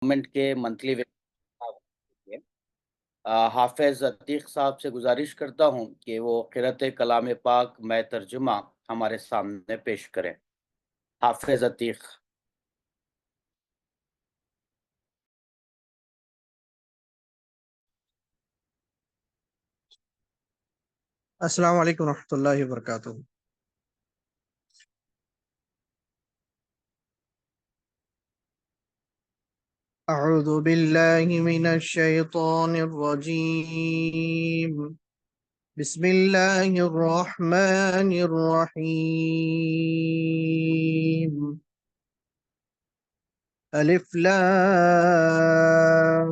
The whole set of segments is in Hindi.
गवर्नमेंट के मंथली हाफिज अतीक साहब से गुजारिश करता हूं कि वो क़िरात कलाम पाक में तर्जुमा हमारे सामने पेश करें। हाफिज अतीक। अस्सलाम वालेकुम रहमतुल्लाहि व बरकातुहू। अऊज़ु बिल्लाहि मिनश शैतानिर रजीम। बिस्मिल्लाहिर रहमानिर रहीम। अलिफ लाम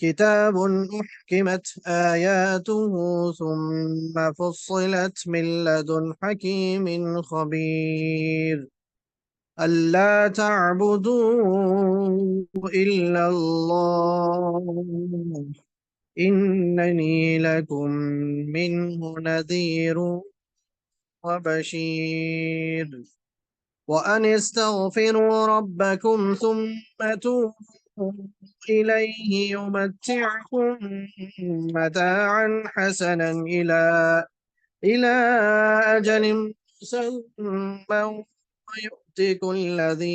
किताब उहकिमत आयातुहु सुम्मा फुस्सिलत मिन लदुन हकीमिन खबीर। अल्ला ताबुदू इल्लल्लाह इन्ननी लकुम मिन्हु नज़ीरुन व बशीर। व अनिस्तगफिरू रब्बकुम सुम्मा तूबू इलैहि युमत्तिअकुम मताअन हसनन इला अजलिन मुसम्मा वयु'ति कुल्ला ज़ी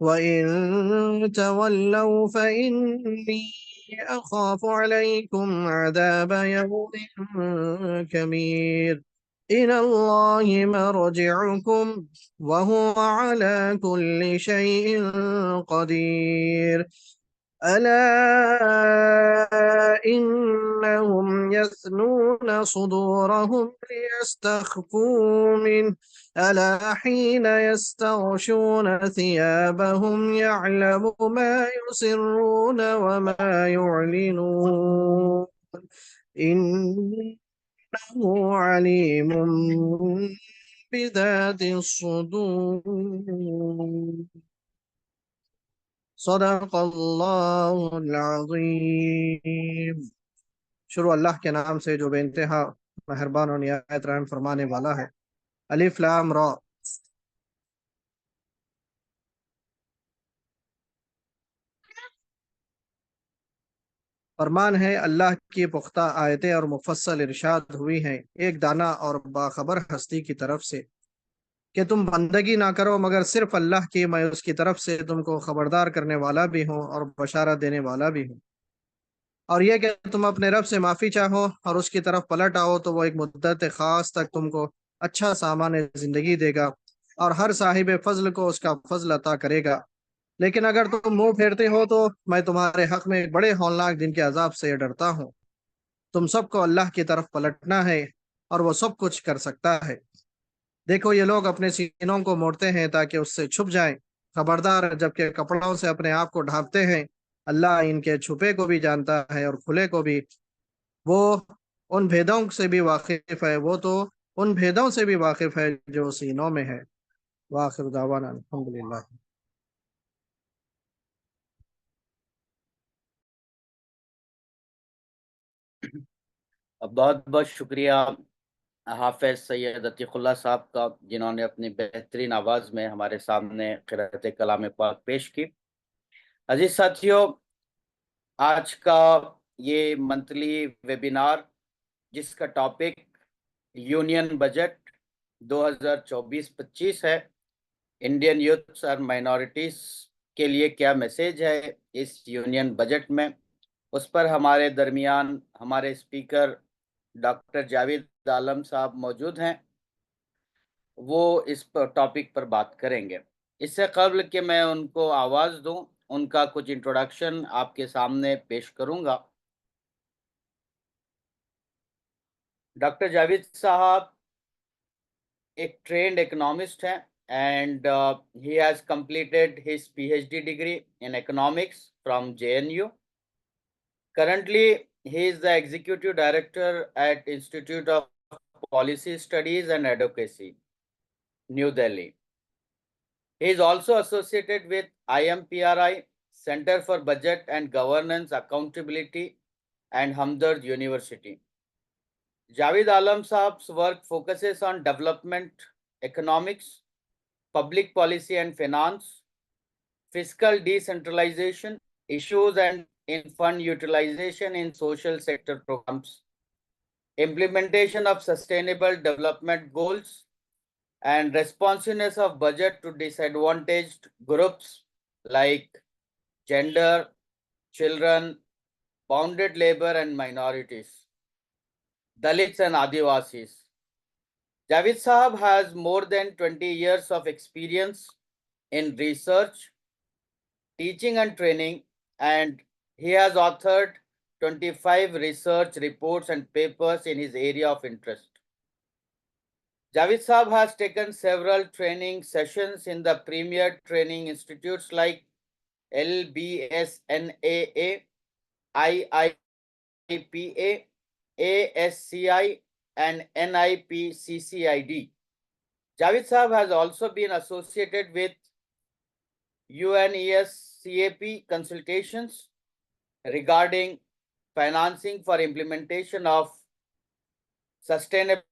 वइन तवल्लौ फ़इन्नी अख़ाफ़ु अलैकुम अज़ाब यौमिन कबीर। इलल्लाहि मर्जि'ुकुम वहुवा अला कुल्लि शैइन क़दीर। अला इन्नहुम यस्नून सुदूरहुम लियस्तख़फ़ू मिन्हु अला हीन यस्तग़शून थियाबहुम यअलमु मा युसिर्रून व मा यु'लिनून इन्नहु अलीमुम बिज़ातिस सुदूर। सदक़ल्लाहुल अज़ीम। शुरू अल्लाह के नाम से जो बेइंतहा मेहरबान और निहायत रहम फरमाने वाला है। अलिफ लाम रा। फरमान है अल्लाह की पुख्ता आयतें और मुफस्सल इरशाद हुई हैं एक दाना और बाखबर हस्ती की तरफ से कि तुम बंदगी ना करो मगर सिर्फ अल्लाह की, मैं उसकी तरफ से तुमको खबरदार करने वाला भी हूँ और बशारत देने वाला भी हूँ। और यह कि तुम अपने रब से माफ़ी चाहो और उसकी तरफ पलट आओ तो वो एक मुद्दत ख़ास तक तुमको अच्छा सामान ज़िंदगी देगा और हर साहिब फजल को उसका फजल अता करेगा। लेकिन अगर तुम मुंह फेरते हो तो मैं तुम्हारे हक में एक बड़े हौलनाक दिन के अजाब से डरता हूँ। तुम सबको अल्लाह की तरफ पलटना है और वो सब कुछ कर सकता है। देखो ये लोग अपने सीनों को मोड़ते हैं ताकि उससे छुप जाएं। खबरदार, जबकि कपड़ों से अपने आप को ढांपते हैं। अल्लाह इनके छुपे को भी जानता है और खुले को भी। वो उन भेदों से भी वाकिफ है, वो तो उन भेदों से भी वाकिफ है जो सीनों में है। वाखिर दावाना अल्हम्दुलिल्लाह। बहुत बहुत शुक्रिया हाफिज सैयद अतीकुल्लाह साहब का, जिन्होंने अपनी बेहतरीन आवाज़ में हमारे सामने क़िरात कलाम पाक पेश की। अजीज साथियों, आज का ये मंथली वेबिनार, जिसका टॉपिक यूनियन बजट 2024-25 है, इंडियन यूथ्स और माइनॉरिटीज के लिए क्या मैसेज है इस यूनियन बजट में, उस पर हमारे दरमियान हमारे स्पीकर डॉक्टर जावेद आलम साहब मौजूद हैं। वो इस पर टॉपिक पर बात करेंगे। इससे कबल कि मैं उनको आवाज़ दूं, उनका कुछ इंट्रोडक्शन आपके सामने पेश करूंगा। डॉक्टर जावेद साहब एक ट्रेंड इकोनॉमिस्ट हैं and he has completed his PhD degree in economics from JNU. Currently, he is the executive director at Institute of Policy Studies and Advocacy, New Delhi. He is also associated with IMPRI, Center for Budget and Governance Accountability, and Hamdard University. Javed Alam Saab's work focuses on development, economics, public policy and finance, fiscal decentralization, issues and in fund utilization in social sector programs, implementation of sustainable development goals, and responsiveness of budget to disadvantaged groups like gender, children, bounded labor and minorities, Dalits and Adivasis. Javed Sahab has more than 20 years of experience in research, teaching and training, and he has authored 25 research reports and papers in his area of interest. Javed Sahab has taken several training sessions in the premier training institutes like LBSNAA, IIPA, ASCI, and NIPCCID. Javed Sahab has also been associated with UNESCAP consultations regarding financing for implementation of sustainable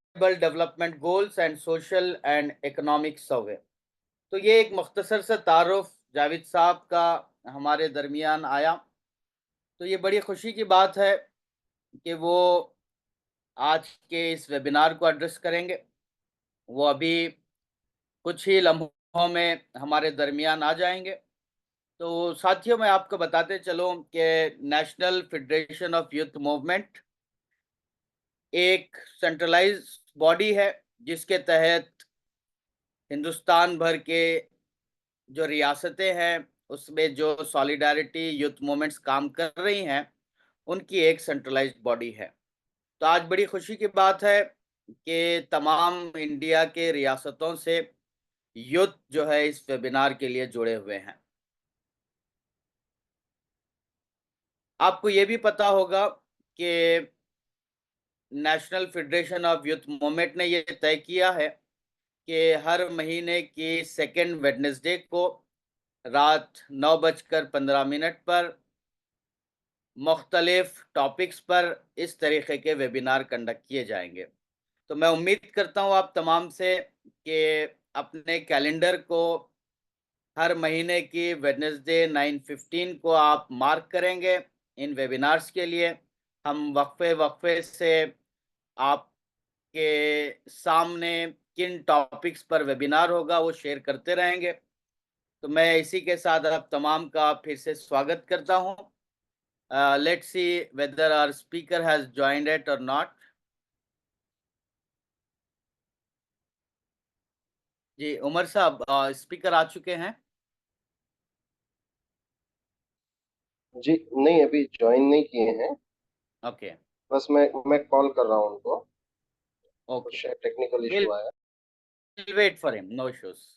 development goals and social and economic survey. तो ये एक मुख्तसर सा तारुफ जावेद साहब का हमारे दरमियान आया। तो ये बड़ी खुशी की बात है कि वो आज के इस वेबिनार को एड्रेस करेंगे। वो अभी कुछ ही लम्हों में हमारे दरमियान आ जाएंगे। तो साथियों, मैं आपको बताते चलूं कि national federation of youth movement एक सेंट्रलाइज बॉडी है जिसके तहत हिंदुस्तान भर के जो रियासतें हैं उसमें जो सॉलिडारिटी यूथ मूवमेंट्स काम कर रही हैं उनकी एक सेंट्रलाइज्ड बॉडी है। तो आज बड़ी खुशी की बात है कि तमाम इंडिया के रियासतों से यूथ जो है इस वेबिनार के लिए जुड़े हुए हैं। आपको ये भी पता होगा कि national federation of youth movement ने ये तय किया है कि हर महीने की सेकेंड वेडनेसडे को रात 9:15 पर मुख्तलिफ टॉपिक्स पर इस तरीके के वेबिनार कंडक्ट किए जाएंगे। तो मैं उम्मीद करता हूँ आप तमाम से कि अपने कैलेंडर को हर महीने की वेडनेसडे 9:15 को आप मार्क करेंगे इन वेबिनार्स के लिए। हम वक्फे वक्फे से आपके सामने किन टॉपिक्स पर वेबिनार होगा वो शेयर करते रहेंगे। तो मैं इसी के साथ आप तमाम का फिर से स्वागत करता हूँ। Let's see whether our speaker has joined it or not. जी उमर साहब, स्पीकर आ चुके हैं? जी नहीं, अभी ज्वाइन नहीं किए हैं। ओके बस मैं कॉल कर रहा हूँ उनको। ओके, कुछ टेक्निकल we'll इशू आया। wait for him, no issues.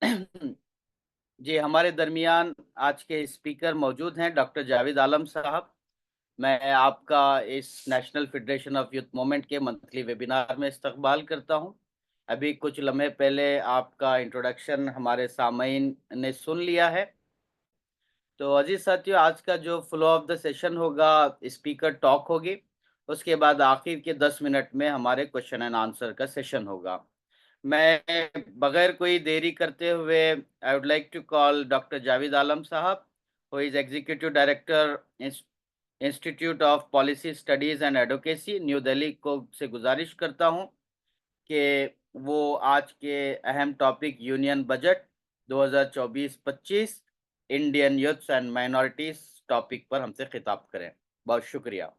जी, हमारे दरमियान आज के स्पीकर मौजूद हैं डॉक्टर जावेद आलम साहब। मैं आपका इस national federation of youth movement के मंथली वेबिनार में इस्तकबाल करता हूं। अभी कुछ लम्हे पहले आपका इंट्रोडक्शन हमारे सामीन ने सुन लिया है। तो अजीज साथियों, आज का जो फ्लो ऑफ द सेशन होगा, स्पीकर टॉक होगी, उसके बाद आखिर के 10 मिनट में हमारे क्वेश्चन एंड आंसर का सेशन होगा। मैं बगैर कोई देरी करते हुए I would like to call doctor Javed Alam साहब, who is executive director institute of policy studies and advocacy, new Delhi को से गुजारिश करता हूं कि वो आज के अहम topic union budget 2024-25 Indian youths and minorities topic पर हमसे खिताब करें। बहुत शुक्रिया।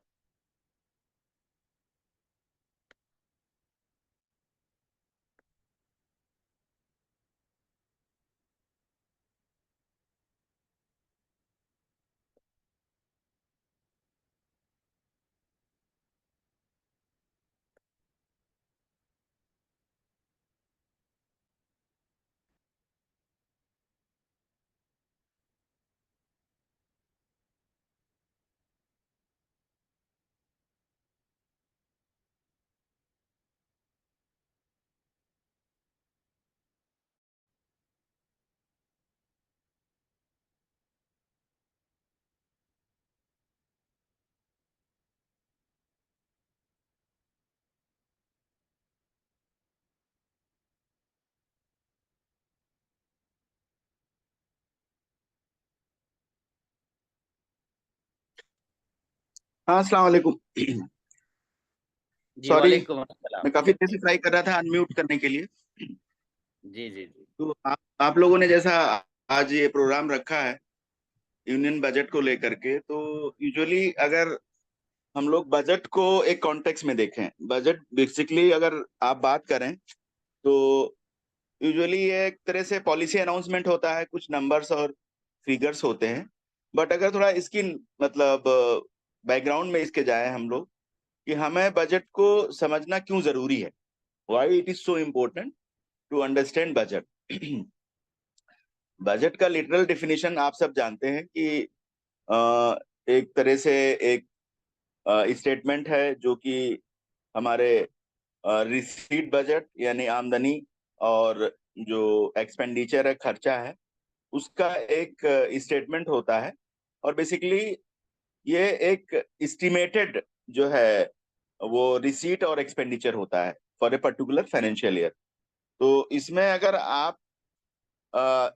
हाँ, अस्सलाम वालेकुम। जी, सॉरी, वालेकुम अस्सलाम। मैं काफी देर से ट्राई कर रहा था अनम्यूट करने के लिए। जी जी जी। तो आप लोगों ने जैसा आज ये प्रोग्राम रखा है यूनियन बजट को लेकर के, तो यूजुअली अगर हम लोग बजट को एक कॉन्टेक्स्ट में देखें, बजट बेसिकली अगर आप बात करें तो यूजुअली ये एक तरह से पॉलिसी अनाउंसमेंट होता है, कुछ नंबर्स और फिगर्स होते हैं। बट अगर थोड़ा इसकी मतलब बैकग्राउंड में इसके जाए हम लोग कि हमें बजट को समझना क्यों जरूरी है, why it is so important to understand budget. Budget का लिटरल डेफिनेशन आप सब जानते हैं कि एक तरह से एक स्टेटमेंट है जो कि हमारे रिसीट बजट यानी आमदनी और जो एक्सपेंडिचर है, खर्चा है, उसका एक स्टेटमेंट होता है। और बेसिकली ये एक एस्टिमेटेड जो है वो रिसीट और एक्सपेंडिचर होता है for a particular financial year. तो इसमें अगर आप अ,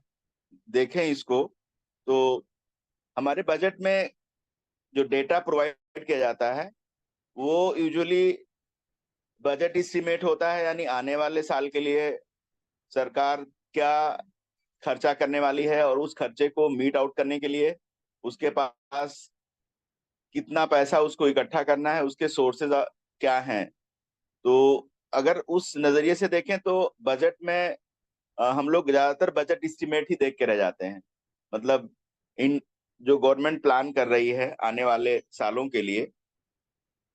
देखें इसको, तो हमारे बजट में जो डेटा प्रोवाइड किया जाता है वो यूजुअली बजट एस्टिमेट होता है, यानी आने वाले साल के लिए सरकार क्या खर्चा करने वाली है और उस खर्चे को मीट आउट करने के लिए उसके पास कितना पैसा उसको इकट्ठा करना है, उसके सोर्सेज क्या हैं। तो अगर उस नजरिए से देखें तो बजट में हम लोग ज्यादातर बजट एस्टिमेट ही देख के रह जाते हैं। मतलब इन जो गवर्नमेंट प्लान कर रही है आने वाले सालों के लिए,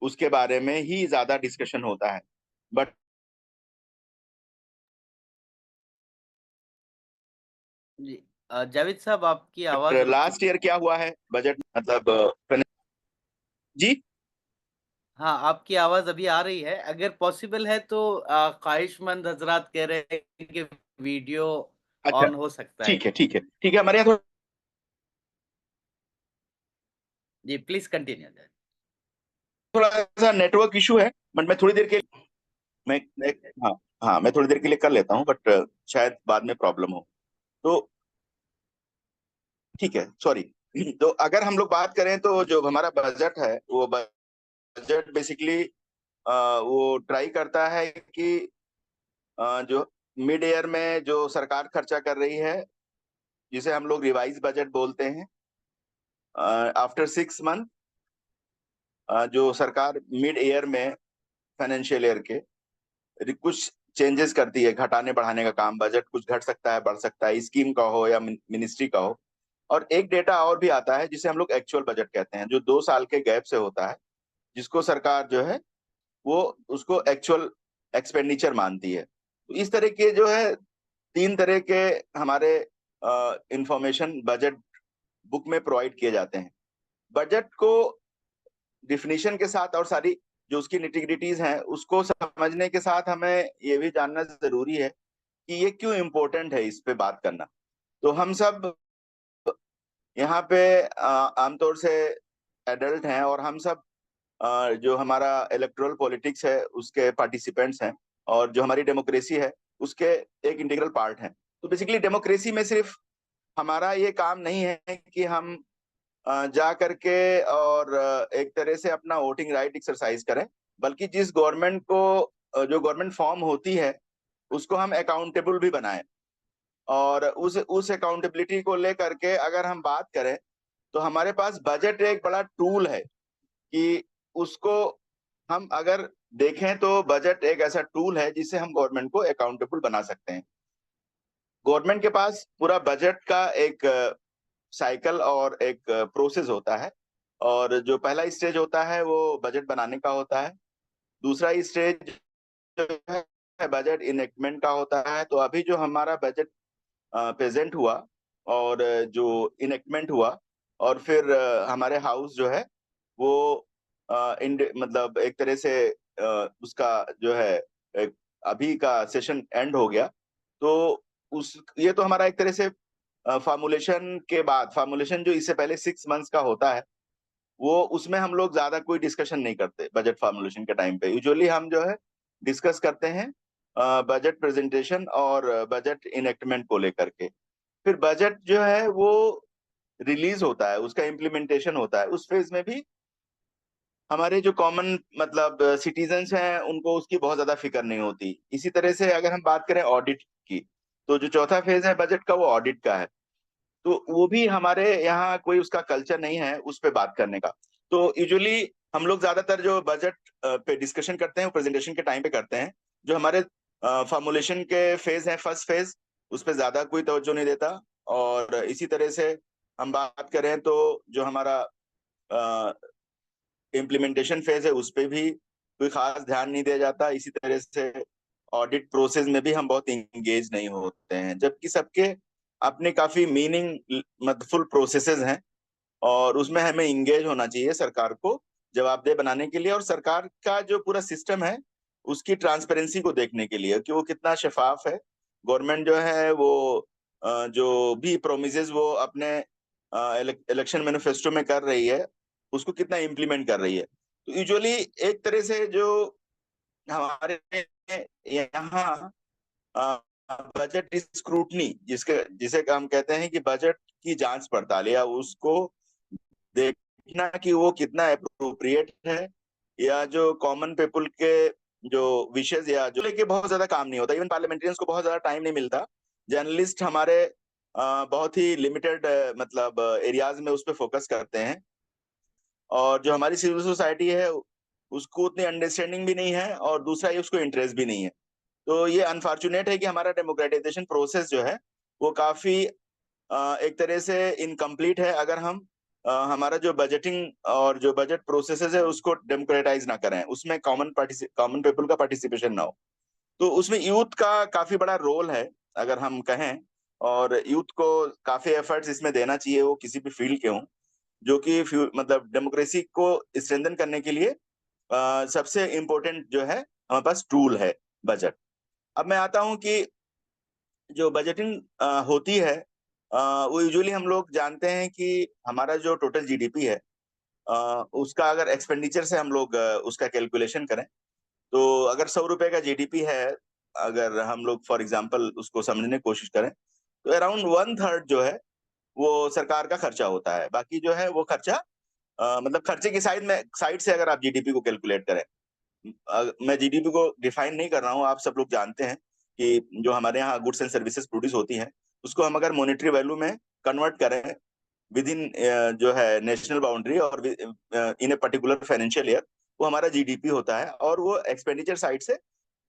उसके बारे में ही ज्यादा डिस्कशन होता है। बट जी, जावेद साहब, आपकी आवाज रुक लास्ट चुकी ईयर है। क्या हुआ है बजट मतलब जी। हाँ, आपकी आवाज अभी आ रही है। अगर पॉसिबल है तो ख्वाहिशमंद हजरात कह रहे हैं कि वीडियो अच्छा, ऑन हो सकता है ठीक है क्या? ठीक है ठीक है, हमारे यहाँ जी, प्लीज कंटिन्यू। थोड़ा सा नेटवर्क इशू है। बट मैं थोड़ी देर के मैं हाँ हाँ, मैं थोड़ी देर के लिए कर लेता हूँ, बट शायद बाद में प्रॉब्लम हो। तो ठीक है, सॉरी। तो अगर हम लोग बात करें तो जो हमारा बजट है वो बजट बेसिकली वो ट्राई करता है कि जो मिड ईयर में जो सरकार खर्चा कर रही है, जिसे हम लोग रिवाइज बजट बोलते हैं, आफ्टर 6 मंथ जो सरकार मिड ईयर में फाइनेंशियल ईयर के कुछ चेंजेस करती है, घटाने बढ़ाने का काम। बजट कुछ घट सकता है, बढ़ सकता है, स्कीम का हो या मिनिस्ट्री का हो। और एक डेटा और भी आता है जिसे हम लोग एक्चुअल बजट कहते हैं, जो 2 साल के गैप से होता है, जिसको सरकार जो है वो उसको एक्चुअल एक्सपेंडिचर मानती है। तो इस तरह के जो है तीन तरह के हमारे इंफॉर्मेशन बजट बुक में प्रोवाइड किए जाते हैं। बजट को डिफिनीशन के साथ और सारी जो उसकी निटिग्रिटीज हैं उसको समझने के साथ हमें ये भी जानना जरूरी है कि ये क्यों इम्पोर्टेंट है इस पे बात करना। तो हम सब यहाँ पे आमतौर से एडल्ट हैं और हम सब जो हमारा इलेक्टोरल पॉलिटिक्स है उसके पार्टिसिपेंट्स हैं और जो हमारी डेमोक्रेसी है उसके एक इंटीग्रल पार्ट हैं। तो बेसिकली डेमोक्रेसी में सिर्फ हमारा ये काम नहीं है कि हम जा करके और एक तरह से अपना वोटिंग राइट एक्सरसाइज करें, बल्कि जिस गवर्नमेंट को जो गवर्नमेंट फॉर्म होती है उसको हम अकाउंटेबल भी बनाएं। और उस अकाउंटेबिलिटी को लेकर के अगर हम बात करें तो हमारे पास बजट एक बड़ा टूल है कि उसको हम अगर देखें तो बजट एक ऐसा टूल है जिससे हम गवर्नमेंट को अकाउंटेबल बना सकते हैं। गवर्नमेंट के पास पूरा बजट का एक साइकिल और एक प्रोसेस होता है और जो पहला स्टेज होता है वो बजट बनाने का होता है। दूसरा स्टेज जो है बजट इनेक्टमेंट का होता है। तो अभी जो हमारा बजट प्रेजेंट हुआ और जो इनेक्टमेंट हुआ और फिर हमारे हाउस जो है वो मतलब एक तरह से उसका जो है एक अभी का सेशन एंड हो गया। तो उस ये तो हमारा एक तरह से फॉर्मुलेशन के बाद, फॉर्मुलेशन जो इससे पहले 6 मंथ्स का होता है वो उसमें हम लोग ज्यादा कोई डिस्कशन नहीं करते। बजट फॉर्मुलेशन के टाइम पे यूजुअली हम जो है डिस्कस करते हैं बजट प्रेजेंटेशन और बजट इनेक्टमेंट को लेकर के। फिर बजट जो है वो रिलीज होता है, उसका इम्प्लीमेंटेशन होता है। उस फेज में भी हमारे जो कॉमन मतलब सिटीजन्स हैं उनको उसकी बहुत ज्यादा फिक्र नहीं होती। इसी तरह से अगर हम बात करें ऑडिट की, तो जो चौथा फेज है बजट का वो ऑडिट का है। तो वो भी हमारे यहाँ कोई उसका कल्चर नहीं है उस पे बात करने का। तो यूजुअली हम लोग ज्यादातर जो बजट पे डिस्कशन करते हैं वो प्रेजेंटेशन के टाइम पे करते हैं। जो हमारे फॉर्मुलेशन के फेज है, फर्स्ट फेज, उस पे ज्यादा कोई तवज्जो नहीं देता। और इसी तरह से हम बात करें तो जो हमारा इम्प्लीमेंटेशन फेज है उस पे भी कोई खास ध्यान नहीं दिया जाता। इसी तरह से ऑडिट प्रोसेस में भी हम बहुत इंगेज नहीं होते हैं, जबकि सबके अपने काफी मीनिंग मतफुल प्रोसेसेस हैं और उसमें हमें इंगेज होना चाहिए सरकार को जवाबदेह बनाने के लिए और सरकार का जो पूरा सिस्टम है उसकी ट्रांसपेरेंसी को देखने के लिए कि वो कितना शफाफ है। गवर्नमेंट जो है वो जो भी प्रोमिसेस वो अपने इलेक्शन मैनिफेस्टो में कर रही है उसको कितना इम्प्लीमेंट कर रही है। तो यूजुअली एक तरह से जो हमारे यहाँ बजट स्क्रूटनी जिसे हम कहते हैं कि बजट की जांच पड़ताल या उसको देखना कि वो कितना अप्रोप्रिएट है या जो कॉमन पीपल के जो विशेष या जो लेके बहुत ज्यादा काम नहीं होता। इवन पार्लियामेंटेरियंस को बहुत ज्यादा टाइम नहीं मिलता। जर्नलिस्ट हमारे बहुत ही लिमिटेड मतलब एरियाज में उस पर फोकस करते हैं और जो हमारी सिविल सोसाइटी है उसको उतनी अंडरस्टैंडिंग भी नहीं है और दूसरा ये उसको इंटरेस्ट भी नहीं है। तो ये अनफॉर्चुनेट है कि हमारा डेमोक्रेटाइजेशन प्रोसेस जो है वो काफी एक तरह से इनकम्प्लीट है अगर हम हमारा जो बजटिंग और जो बजट प्रोसेसेस है उसको डेमोक्रेटाइज ना करें, उसमें कॉमन पीपल का पार्टिसिपेशन ना हो। तो उसमें यूथ का काफी बड़ा रोल है अगर हम कहें, और यूथ को काफी एफर्ट्स इसमें देना चाहिए, वो किसी भी फील्ड के हों, जो कि मतलब डेमोक्रेसी को स्ट्रेंथन करने के लिए सबसे इम्पोर्टेंट जो है हमारे पास टूल है बजट। अब मैं आता हूं कि जो बजटिंग होती है वो यूजुअली हम लोग जानते हैं कि हमारा जो टोटल जीडीपी है उसका अगर एक्सपेंडिचर से हम लोग उसका कैलकुलेशन करें तो अगर 100 रुपए का जीडीपी है, अगर हम लोग फॉर एग्जांपल उसको समझने की कोशिश करें तो अराउंड 1/3 जो है वो सरकार का खर्चा होता है। बाकी जो है वो खर्चा मतलब खर्चे की साइड से अगर आप जीडीपी को कैलकुलेट करें, मैं जीडीपी को डिफाइन नहीं कर रहा हूँ, आप सब लोग जानते हैं कि जो हमारे यहाँ गुड्स एंड सर्विसेज प्रोड्यूस होती हैं उसको हम अगर मॉनेटरी वैल्यू में कन्वर्ट करें विद इन जो है नेशनल बाउंड्री और इन ए पर्टिकुलर फाइनेंशियल ईयर, वो हमारा जीडीपी होता है। और वो एक्सपेंडिचर साइड से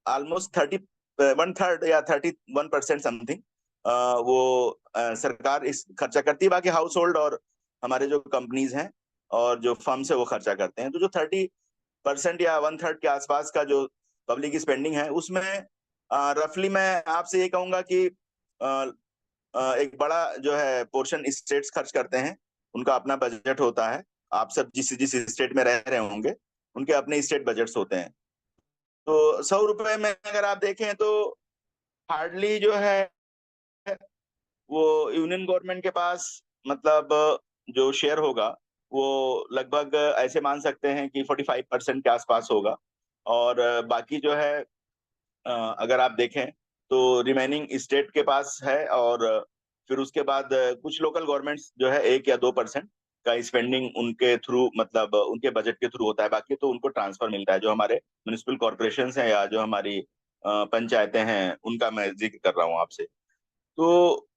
ऑलमोस्ट 1/3 या 31% समथिंग वो सरकार इस खर्चा करती है। बाकी हाउस होल्ड और हमारे जो कंपनीज हैं और जो फर्म्स है वो खर्चा करते हैं। तो जो 30% या 1/3 के आसपास का जो पब्लिक स्पेंडिंग है उसमें रफली मैं आपसे ये कहूंगा कि एक बड़ा जो है पोर्शन स्टेट्स खर्च करते हैं, उनका अपना बजट होता है। आप सब जिस जिस स्टेट में रह रहे होंगे उनके अपने स्टेट बजट्स होते हैं। तो 100 रुपए में अगर आप देखें तो हार्डली जो है वो यूनियन गवर्नमेंट के पास मतलब जो शेयर होगा वो लगभग ऐसे मान सकते हैं कि 45% के आसपास होगा। और बाकी जो है अगर आप देखें तो रिमेनिंग स्टेट के पास है। और फिर उसके बाद कुछ लोकल गवर्नमेंट्स जो है 1 या 2% का स्पेंडिंग उनके थ्रू मतलब उनके बजट के थ्रू होता है। बाकी तो उनको ट्रांसफर मिलता है। जो हमारे म्युनिसिपल कॉर्पोरेशन हैं या जो हमारी पंचायतें हैं उनका मैं जिक्र कर रहा हूँ आपसे। तो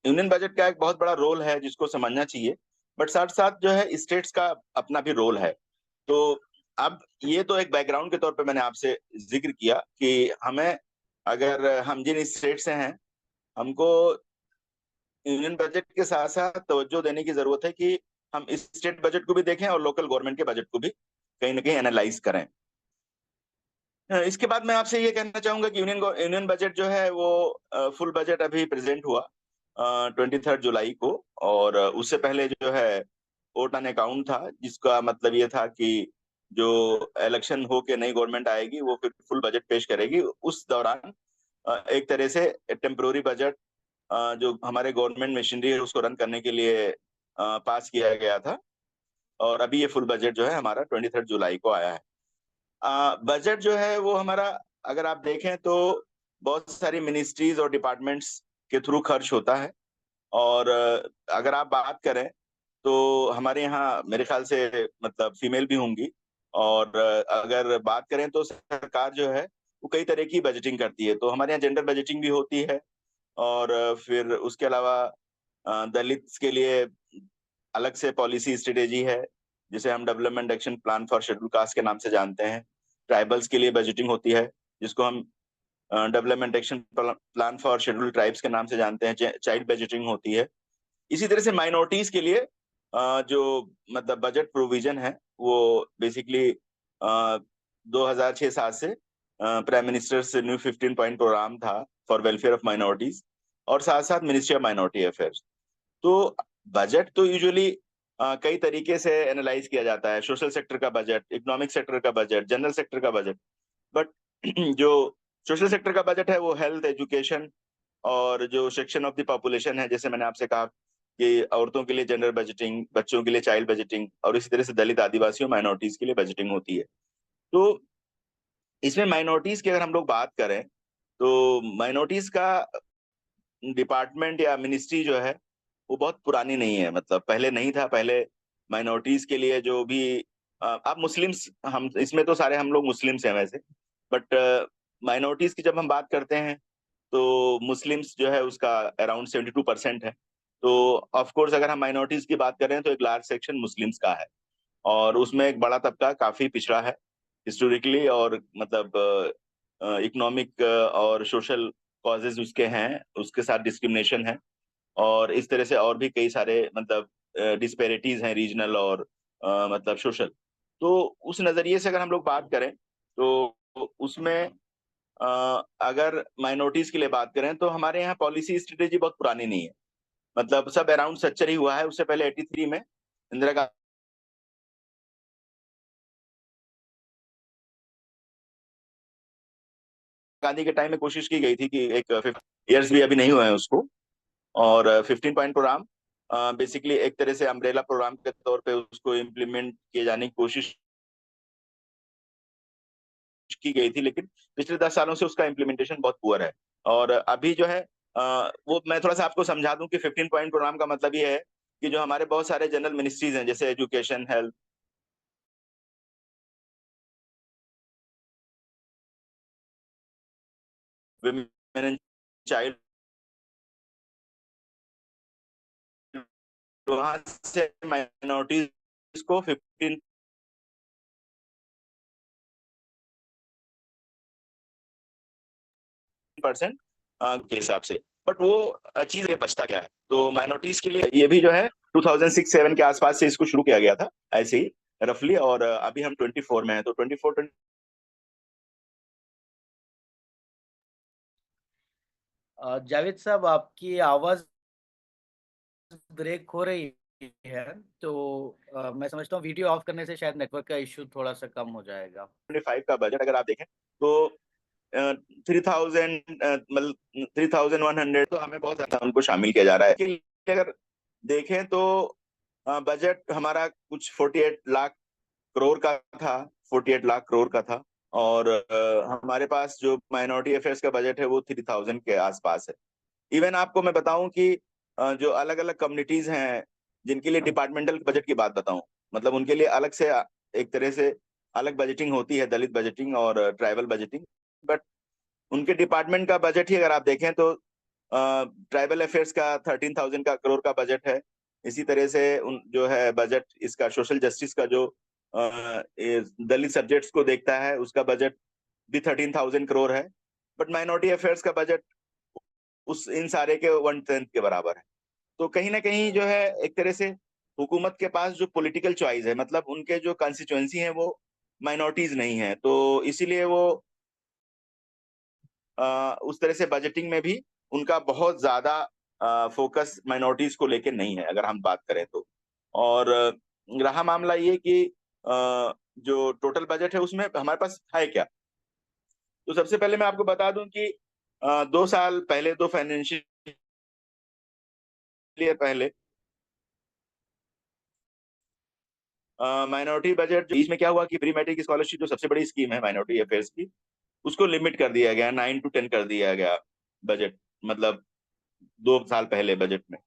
यूनियन बजट का एक बहुत बड़ा रोल है जिसको समझना चाहिए, बट साथ साथ जो है स्टेट्स का अपना भी रोल है। तो अब ये तो एक बैकग्राउंड के तौर पे मैंने आपसे जिक्र किया कि हमें अगर हम जिन स्टेट से हैं हमको यूनियन बजट के साथ साथ तवज्जो देने की जरूरत है कि हम इस स्टेट बजट को भी देखें और लोकल गवर्नमेंट के बजट को भी कहीं ना कहीं एनालाइज करें। इसके बाद मैं आपसे ये कहना चाहूंगा कि यूनियन बजट जो है वो फुल बजट अभी प्रेजेंट हुआ 23 जुलाई को। और उससे पहले जो है वोट ऑन अकाउंट था, जिसका मतलब ये था कि जो इलेक्शन हो के नई गवर्नमेंट आएगी वो फिर फुल बजट पेश करेगी। उस दौरान एक तरह से टेम्पोररी बजट जो हमारे गवर्नमेंट मशीनरी है उसको रन करने के लिए पास किया गया था। और अभी ये फुल बजट जो है हमारा 23 जुलाई को आया है। बजट जो है वो हमारा अगर आप देखें तो बहुत सारी मिनिस्ट्रीज और डिपार्टमेंट्स के थ्रू खर्च होता है। और अगर आप बात करें तो हमारे यहाँ मेरे ख्याल से मतलब फीमेल भी होंगी। और अगर बात करें तो सरकार जो है वो कई तरह की बजटिंग करती है। तो हमारे यहाँ जेंडर बजटिंग भी होती है। और फिर उसके अलावा दलित्स के लिए अलग से पॉलिसी स्ट्रेटेजी है जिसे हम development action plan for schedule cast के नाम से जानते हैं। ट्राइबल्स के लिए बजटिंग होती है जिसको हम development action plan for schedule tribes के नाम से जानते हैं। चाइल्ड बजटिंग होती है। इसी तरह से माइनॉरिटीज के लिए जो मतलब बजट प्रोविजन है वो बेसिकली 2006-07 से प्राइम मिनिस्टर से न्यू 15 पॉइंट प्रोग्राम था फॉर वेलफेयर ऑफ माइनॉरिटीज और साथ साथ मिनिस्ट्री ऑफ माइनॉरिटी अफेयर्स। तो बजट तो यूजुअली कई तरीके से एनालाइज किया जाता है। सोशल सेक्टर का बजट, इकोनॉमिक सेक्टर का बजट, जनरल सेक्टर का बजट। बट जो सोशल सेक्टर का बजट है वो हेल्थ, एजुकेशन और जो सेक्शन ऑफ द पॉपुलेशन है, जैसे मैंने आपसे कहा कि औरतों के लिए जेंडर बजटिंग, बच्चों के लिए चाइल्ड बजटिंग और इसी तरह से दलित, आदिवासियों, माइनॉरिटीज के लिए बजटिंग होती है। तो इसमें माइनॉरिटीज की अगर हम लोग बात करें तो माइनॉरिटीज का डिपार्टमेंट या मिनिस्ट्री जो है वो बहुत पुरानी नहीं है। मतलब पहले नहीं था। पहले माइनॉरिटीज के लिए जो भी आप मुस्लिम्स, हम इसमें तो सारे हम लोग मुस्लिम्स हैं वैसे, बट माइनॉरिटीज की जब हम बात करते हैं तो मुस्लिम्स जो है उसका अराउंड 72% है। तो ऑफ कोर्स अगर हम माइनॉरिटीज की बात करें तो एक लार्ज सेक्शन मुस्लिम्स का है। और उसमें एक बड़ा तबका काफी पिछड़ा है हिस्टोरिकली। और मतलब इकोनॉमिक और सोशल कॉजेज उसके हैं, उसके साथ डिस्क्रिमिनेशन है। और इस तरह से और भी कई सारे मतलब डिस्पेरिटीज हैं रीजनल और मतलब सोशल। तो उस नजरिए से अगर हम लोग बात करें तो उसमें अगर माइनॉरिटीज के लिए बात करें तो हमारे यहाँ पॉलिसी स्ट्रेटेजी बहुत पुरानी नहीं है। मतलब सब अराउंड सच्चर ही हुआ है। उससे पहले 83 में इंदिरा गांधी के टाइम में कोशिश की गई थी कि एक 50 ईयर्स भी अभी नहीं हुए हैं उसको। और 15 पॉइंट प्रोग्राम बेसिकली एक तरह से अम्ब्रेला प्रोग्राम के तौर पे उसको इम्प्लीमेंट किए जाने की कोशिश की गई थी, लेकिन पिछले 10 सालों से उसका इम्प्लीमेंटेशन बहुत पुअर है। और अभी जो है वो मैं थोड़ा सा आपको समझा दूं कि 15 पॉइंट प्रोग्राम का मतलब ये है कि जो हमारे बहुत सारे जनरल मिनिस्ट्रीज हैं जैसे education, health, women and child, वहां से माइनॉरिटीज को 15% के हिसाब से। बट वो चीज ये बचता क्या है, तो माइनॉरिटीज के लिए ये भी जो है 2006-07 के आसपास से इसको शुरू किया गया था ऐसे ही रफली। और अभी हम 24 में हैं तो 24 जावेद साहब, आपकी आवाज ब्रेक हो रही है, तो मैं समझता हूँ वीडियो ऑफ करने से शायद नेटवर्क का इश्यू थोड़ा सा कम हो जाएगा। 25 का बजट अगर आप देखें तो 3000 मतलब 3100, तो हमें बहुत ज्यादा उनको शामिल किया जा रहा है कि अगर देखें तो बजट हमारा कुछ 48 लाख करोड़ का था, 48 लाख करोड़ का था। और हमारे पास जो माइनॉरिटी अफेयर्स का बजट है वो 3000 के आसपास है। इवन आपको मैं बताऊं कि जो अलग अलग कम्युनिटीज हैं जिनके लिए डिपार्टमेंटल बजट की बात बताऊं, मतलब उनके लिए अलग से एक तरह से अलग बजटिंग होती है, दलित बजटिंग और ट्राइबल बजटिंग। बट उनके डिपार्टमेंट का बजट ही अगर आप देखें तो ट्राइबल अफेयर्स का 13,000 का करोड़ का बजट है। इसी तरह से जो है बजट इसका सोशल जस्टिस का जो दलित सब्जेक्ट्स को देखता है उसका बजट भी 13,000 करोड़ है। बट माइनॉरिटी अफेयर्स का बजट उस इन सारे के 1/10 के बराबर है। तो कहीं ना कहीं जो है एक तरह से हुकूमत के पास जो पॉलिटिकल चॉइस है, मतलब उनके जो कॉन्स्टिट्यूएंसी है वो माइनॉरिटीज नहीं है, तो इसीलिए वो उस तरह से बजटिंग में भी उनका बहुत ज्यादा फोकस माइनॉरिटीज को लेके नहीं है अगर हम बात करें तो। और रहा मामला ये कि जो टोटल बजट है उसमें हमारे पास है क्या, तो सबसे पहले मैं आपको बता दूं कि 2 साल पहले, 2 फाइनेंशियल ईयर पहले माइनॉरिटी बजट इसमें क्या हुआ कि प्री मैट्रिक स्कॉलरशिप जो सबसे बड़ी स्कीम है माइनॉरिटी अफेयर्स की, उसको लिमिट कर दिया गया, 9 to 10 कर दिया गया बजट, मतलब 2 साल पहले बजट में।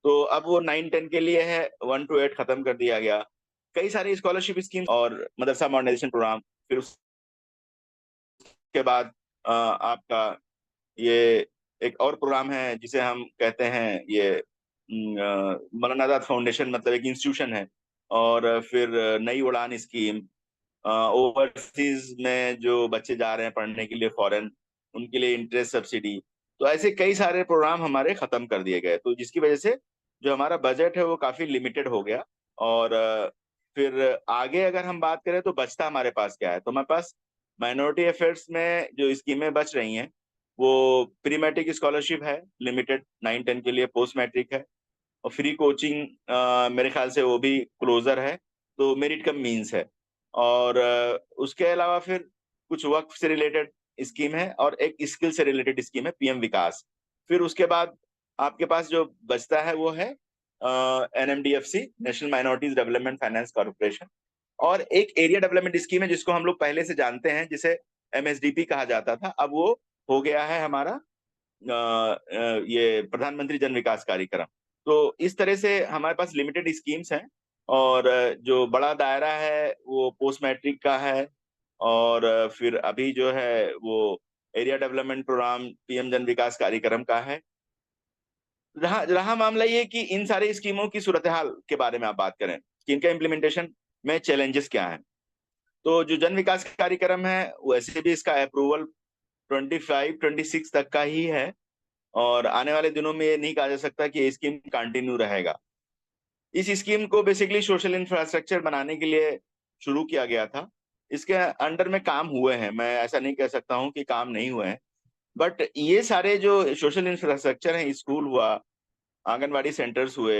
तो अब वो 9-10 के लिए है, 1 to 8 खत्म कर दिया गया। कई सारी स्कॉलरशिप स्कीम और मदरसा मॉडर्नाइजेशन प्रोग्राम, फिर उसके बाद आपका ये एक और प्रोग्राम है जिसे हम कहते हैं ये मौलाना आजाद फाउंडेशन, मतलब एक इंस्टीट्यूशन है। और फिर नई उड़ान स्कीम, ओवरसीज में जो बच्चे जा रहे हैं पढ़ने के लिए फॉरेन, उनके लिए इंटरेस्ट सब्सिडी। तो ऐसे कई सारे प्रोग्राम हमारे खत्म कर दिए गए, तो जिसकी वजह से जो हमारा बजट है वो काफी लिमिटेड हो गया। और फिर आगे अगर हम बात करें तो बचता हमारे पास क्या है, तो हमारे पास माइनॉरिटी अफेयर्स में जो स्कीमें बच रही हैं वो प्री मैट्रिक स्कॉलरशिप है लिमिटेड 9-10 के लिए, पोस्ट मैट्रिक है, और फ्री कोचिंग मेरे ख्याल से वो भी क्लोजर है, तो मेरिट कम मीन्स है। और उसके अलावा फिर कुछ वक्फ से रिलेटेड स्कीम है और एक स्किल से रिलेटेड स्कीम है, पीएम विकास। फिर उसके बाद आपके पास जो बचता है वो है NMDFC, national minorities development finance corporation, और एक एरिया डेवलपमेंट स्कीम है जिसको हम लोग पहले से जानते हैं, जिसे एमएसडीपी कहा जाता था, अब वो हो गया है हमारा ये प्रधानमंत्री जन विकास कार्यक्रम। तो इस तरह से हमारे पास लिमिटेड स्कीम्स हैं। और जो बड़ा दायरा है वो पोस्ट मैट्रिक का है, और फिर अभी जो है वो एरिया डेवलपमेंट प्रोग्राम पीएम जन विकास कार्यक्रम का है। रहा रहा मामला ये कि इन सारी स्कीमों की सूरत हाल के बारे में आप बात करें कि इनका इम्प्लीमेंटेशन में चैलेंजेस क्या हैं, तो जो जन विकास कार्यक्रम है वैसे भी इसका अप्रूवल 25-26 तक का ही है, और आने वाले दिनों में ये नहीं कहा जा सकता कि ये स्कीम कंटिन्यू रहेगा। इस स्कीम को बेसिकली सोशल इंफ्रास्ट्रक्चर बनाने के लिए शुरू किया गया था। इसके अंडर में काम हुए हैं, मैं ऐसा नहीं कह सकता हूं कि काम नहीं हुए हैं। बट ये सारे जो सोशल इंफ्रास्ट्रक्चर हैं, स्कूल हुआ, आंगनवाड़ी सेंटर्स हुए,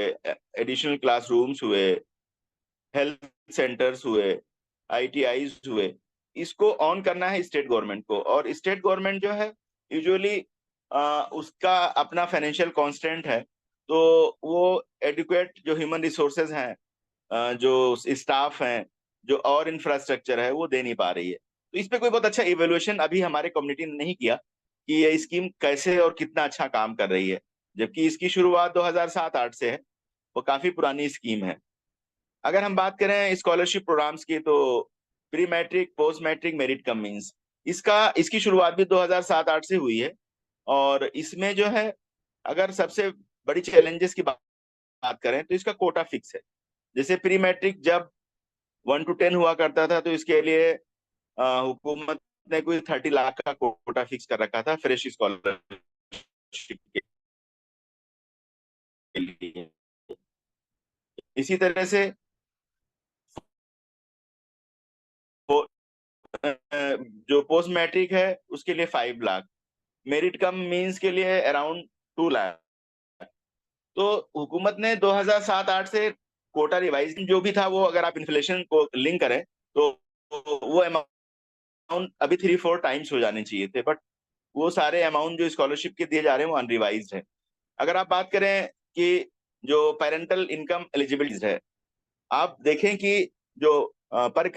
एडिशनल क्लासरूम्स हुए, हेल्थ सेंटर्स हुए, आईटीआईज हुए, इसको ऑन करना है स्टेट गवर्नमेंट को। और स्टेट गवर्नमेंट जो है यूजुअली उसका अपना फाइनेंशियल कॉन्स्टेंट है, तो वो एडुकेट जो ह्यूमन रिसोर्सेज हैं, जो स्टाफ हैं, जो और इंफ्रास्ट्रक्चर है वो दे नहीं पा रही है। तो इस पे कोई बहुत अच्छा इवैल्यूएशन अभी हमारे कम्युनिटी ने नहीं किया कि ये स्कीम कैसे और कितना अच्छा काम कर रही है, जबकि इसकी शुरुआत 2007-8 से है, वो काफी पुरानी स्कीम है। अगर हम बात करें स्कॉलरशिप प्रोग्राम्स की, तो pre matric, post matric, merit cum means, इसकी शुरुआत भी 2007-8 से हुई है। और इसमें जो है अगर सबसे बड़ी चैलेंजेस की बात करें तो इसका कोटा फिक्स है। जैसे प्री मैट्रिक जब 1 to 10 हुआ करता था तो इसके लिए हुकूमत ने कोई 30 लाख का कोटा फिक्स कर रखा था फ्रेश स्कॉलरशिप के लिए। इसी तरह से जो पोस्ट मैट्रिक है उसके लिए 5 लाख, मेरिट कम मींस के लिए अराउंड 2 लाख। तो हुकूमत ने 2007-8 से कोटा रिवाइज जो भी था वो अगर आप इन्फ्लेशन को लिंक करें तो वो अमाउंट अभी 3-4 टाइम्स हो जाने चाहिए थे, बट वो सारे अमाउंट जो स्कॉलरशिप के दिए जा रहे हैं वो अनरिवाइज्ड है। अगर आप बात करें कि जो पेरेंटल इनकम एलिजिबिलिटीज है, आप देखें कि जो पर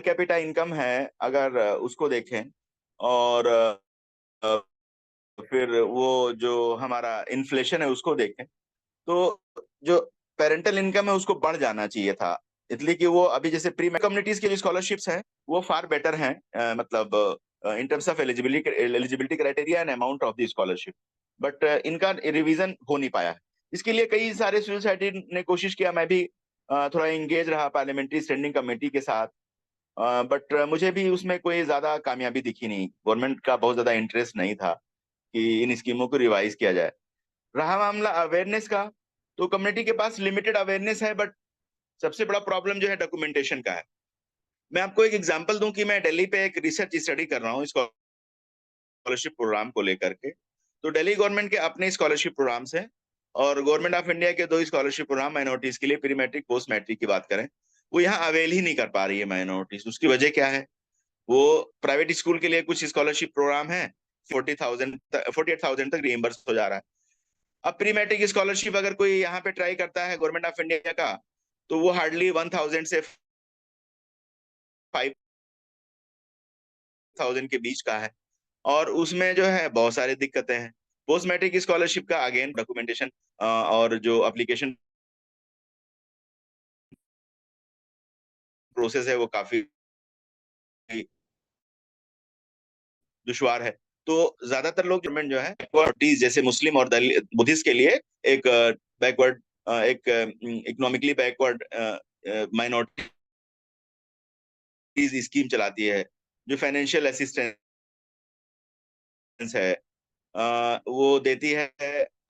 कैपिटा इनकम है, अगर उसको देखें और फिर वो जो हमारा इन्फ्लेशन है उसको देखें, तो जो पेरेंटल इनकम है उसको बढ़ जाना चाहिए था, इसलिए कि वो अभी जैसे प्री कम्युनिटीज के जो स्कॉलरशिप्स हैं वो फार बेटर हैं, मतलब in terms of eligibility criteria and amount of the scholarship, but इनका रिवीजन हो नहीं पाया है। इसके लिए कई सारे सिविल सोसाइटी ने कोशिश किया, मैं भी थोड़ा इंगेज रहा पार्लियामेंट्री स्टैंडिंग कमेटी के साथ, बट मुझे भी उसमें कोई ज्यादा कामयाबी दिखी नहीं, गवर्नमेंट का बहुत ज्यादा इंटरेस्ट नहीं था कि इन स्कीमों को रिवाइज किया जाए। रहा मामला अवेयरनेस का, तो कम्युनिटी के पास लिमिटेड अवेयरनेस है, बट सबसे बड़ा प्रॉब्लम जो है डॉक्यूमेंटेशन का है। मैं आपको एक एग्जांपल दूं कि मैं दिल्ली पे एक रिसर्च स्टडी कर रहा हूँ स्कॉलरशिप प्रोग्राम को लेकर के। तो दिल्ली गवर्नमेंट के अपने स्कॉलरशिप प्रोग्राम्स हैं और गवर्नमेंट ऑफ इंडिया के 2 स्कॉलरशिप प्रोग्राम माइनॉरिटीज के लिए, प्री मैट्रिक पोस्ट मैट्रिक की बात करें, वो यहाँ अवेल ही नहीं कर पा रही है माइनॉरिटीज। उसकी वजह क्या है? वो प्राइवेट स्कूल के लिए कुछ स्कॉलरशिप प्रोग्राम है, 48,000 तक रिएम्बर्स हो जा रहा है। अब प्री मैट्रिक स्कॉलरशिप अगर कोई यहाँ पे ट्राई करता है गवर्नमेंट ऑफ इंडिया का, तो वो हार्डली 1,000 से 5,000 के बीच का है, और उसमें जो है बहुत सारी दिक्कतें हैं। पोस्ट मैट्रिक स्कॉलरशिप का अगेन डॉक्यूमेंटेशन और जो एप्लीकेशन प्रोसेस है वो काफी दुश्वार है। तो ज्यादातर लोग गवर्नमेंट जो है माइनॉरिटीज जैसे मुस्लिम और दलित बुद्धिस्ट के लिए एक बैकवर्ड, एक इकोनॉमिकली बैकवर्ड माइनॉरिटीज स्कीम चलाती है, जो फाइनेंशियल असिस्टेंस है वो देती है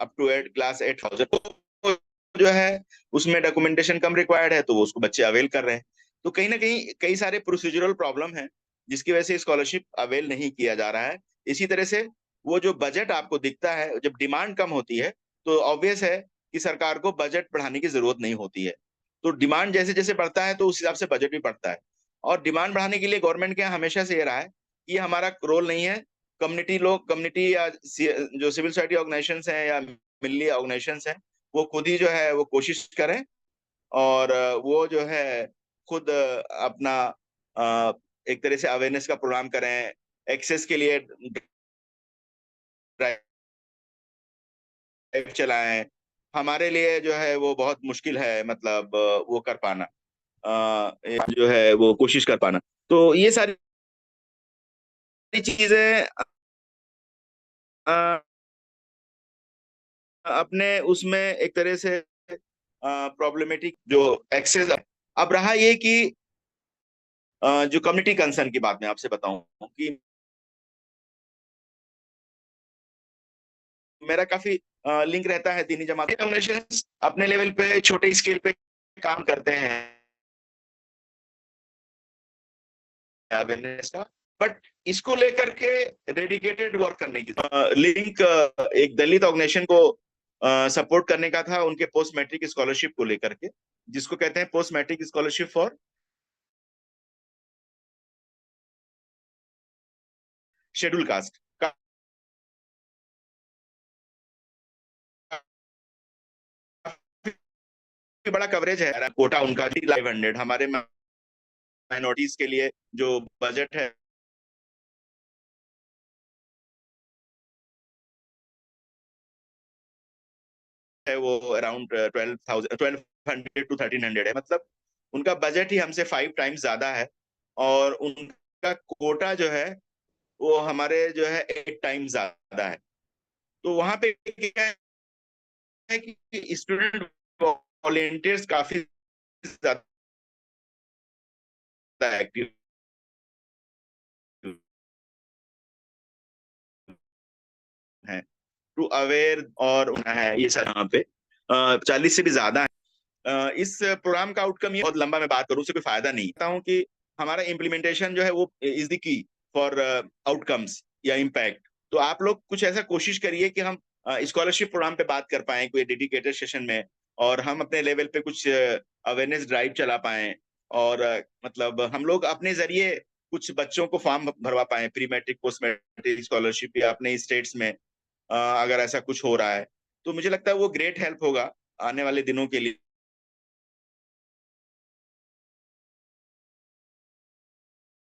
अप टू क्लास 8,000, जो है उसमें डॉक्यूमेंटेशन कम रिक्वायर्ड है, तो वो उसको बच्चे अवेल कर रहे हैं। तो कहीं ना कहीं कई सारे प्रोसीजरल प्रॉब्लम है जिसकी वजह से स्कॉलरशिप अवेल नहीं किया जा रहा है। इसी तरह से वो जो बजट आपको दिखता है, जब डिमांड कम होती है तो ऑब्वियस है कि सरकार को बजट बढ़ाने की जरूरत नहीं होती है। तो डिमांड जैसे जैसे बढ़ता है तो उस हिसाब से बजट भी बढ़ता है, और डिमांड बढ़ाने के लिए गवर्नमेंट के यहाँ हमेशा से ये रहा है कि हमारा रोल नहीं है। कम्युनिटी या जो सिविल सोसाइटी ऑर्गेनाइजेशंस हैं या मिली ऑर्गेनाइजेशंस हैं, वो खुद ही जो है वो कोशिश करें और वो जो है खुद अपना एक तरह से अवेयरनेस का प्रोग्राम करें, एक्सेस के लिए ड्राइव चलाएं। हमारे लिए जो है वो बहुत मुश्किल है, मतलब वो कर पाना, जो है वो कोशिश कर पाना। तो ये सारी चीजें अपने उसमें एक तरह से प्रॉब्लमेटिक जो एक्सेस। अब रहा ये कि जो कम्युनिटी कंसर्न की बात मैं आपसे बताऊं कि मेरा काफी लिंक रहता है दीनी जमात ऑर्गेनाइजेशंस अपने लेवल पे छोटे स्केल पे काम करते हैं अवेयरनेस का, बट इसको लेकर के डेडिकेटेड वर्क करने की लिंक एक दलित ऑर्गेनाइजेशन को सपोर्ट करने का था उनके पोस्ट मैट्रिक स्कॉलरशिप को लेकर के, जिसको कहते हैं post matric scholarship for schedule caste. बड़ा कवरेज है, कोटा उनका 500, हमारे माइनॉरिटीज के लिए जो बजट है वो अराउंड 1200 to 1300 है, मतलब उनका बजट ही हमसे 5 टाइम्स ज्यादा है, और उनका कोटा जो है वो हमारे जो है 8 टाइम्स ज्यादा है। तो वहां पे क्या है कि स्टूडेंट वॉलेंटियर्स काफी ज्यादा एक्टिव है टू अवेयर, और है ये सर यहाँ पे 40 से भी ज्यादा है। इस प्रोग्राम का आउटकम ये बहुत लंबा मैं बात करूँ उससे कोई फायदा नहीं, कहता हूँ कि हमारा इम्प्लीमेंटेशन जो है वो is the key for outcomes या इम्पैक्ट। तो आप लोग कुछ ऐसा कोशिश करिए कि हम स्कॉलरशिप प्रोग्राम पे बात कर पाएं कोई डेडिकेटेड सेशन में, और हम अपने लेवल पे कुछ अवेयरनेस ड्राइव चला पाएं, और मतलब हम लोग अपने जरिए कुछ बच्चों को फॉर्म भरवा पाएं pre matric post matric scholarship या अपने स्टेट्स में, अगर ऐसा कुछ हो रहा है तो मुझे लगता है वो ग्रेट हेल्प होगा आने वाले दिनों के लिए।